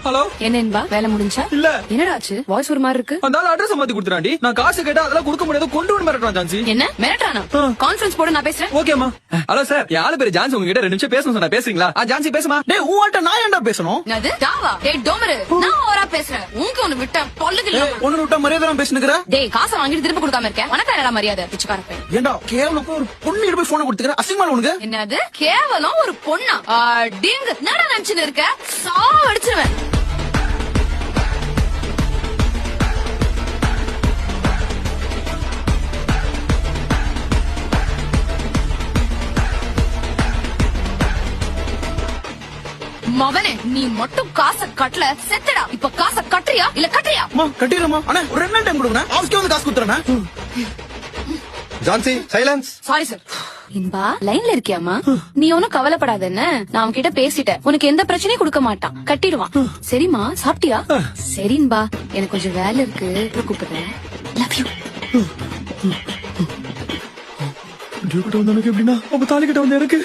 Hello, என்னன்பா வேலை முடிஞ்சா? இல்ல. என்னடாச்சு? வாய்ஸ் ஒரு மாதிரி இருக்கு. அந்த அட்ரஸ் மாத்தி கொடுத்துறாண்டி. நான் காசு கேட்டா அதெல்லாம் கொடுக்க முடியாது, கொண்டு வந்து மிரட்டுறான் ஜான்சி. என்ன மிரட்டானா? கான்ஃபரன்ஸ் போட நான் பேசுறேன். ஓகேமா. ஹலோ சார், என் ஆளு பேரு ஜான்சி, உங்ககிட்ட 2 நிமிஷம் பேசணும் சொன்னா பேசுறீங்களா? ஜான்சி பேசுமா. டேய் உன்கிட்ட நான் ஏன்டா பேசணும்? அது டாவா. டேய் டோமரு, நான் ஓவரா பேசுறேன். உனக்கு ஒன்னு விட்டா பல்லுக்கு இல்ல. ஒன்னு விட்டா மரியாதை பேசுனுக்குற. டேய் காசை வாங்கிட்டு திருப்பி கொடுக்காம இருக்க. உனக்கு என்னடா மரியாதை? பிச்சைக்கார பையன். ஏன்டா கேவலம் ஒரு பொண்ணு கிட்ட போய் போன் கொடுத்துக்கற அசிங்கமா உனக்கு? என்னது கேவலம் ஒரு பொண்ணா? டிங் என்னடா நினைச்சுன்னு இருக்க? சாவடிச்சிருவேன். மவனே, நீ மட்டும் காசை கட்டல செத்தடா. இப்ப காசை கட்டுறியா இல்ல கட்டுறியா? அம்மா கட்டிரமா. அண்ணா ஒரு 2 டைம் கொடுங்க. ஆஃபீஸ்க்கு வந்து காசு குடுறேனா? Jhansi silence. Sorry sir. Inba லைன்ல இருக்கியாமா? நீ ஒன்னும் கவலைப்படாத. என்ன நான் அவன்கிட்ட பேசிட்டேன். உனக்கு எந்த பிரச்சனையும் கொடுக்க மாட்டான், கட்டிடுவான். சரிமா, சாப்பிட்டியா? சரின்பா, எனக்கு கொஞ்சம் வேலை இருக்கு, கூப்பிடுறேன். Love you. எப்படின்னா அப்ப தாலி கிட்ட வந்து எனக்கு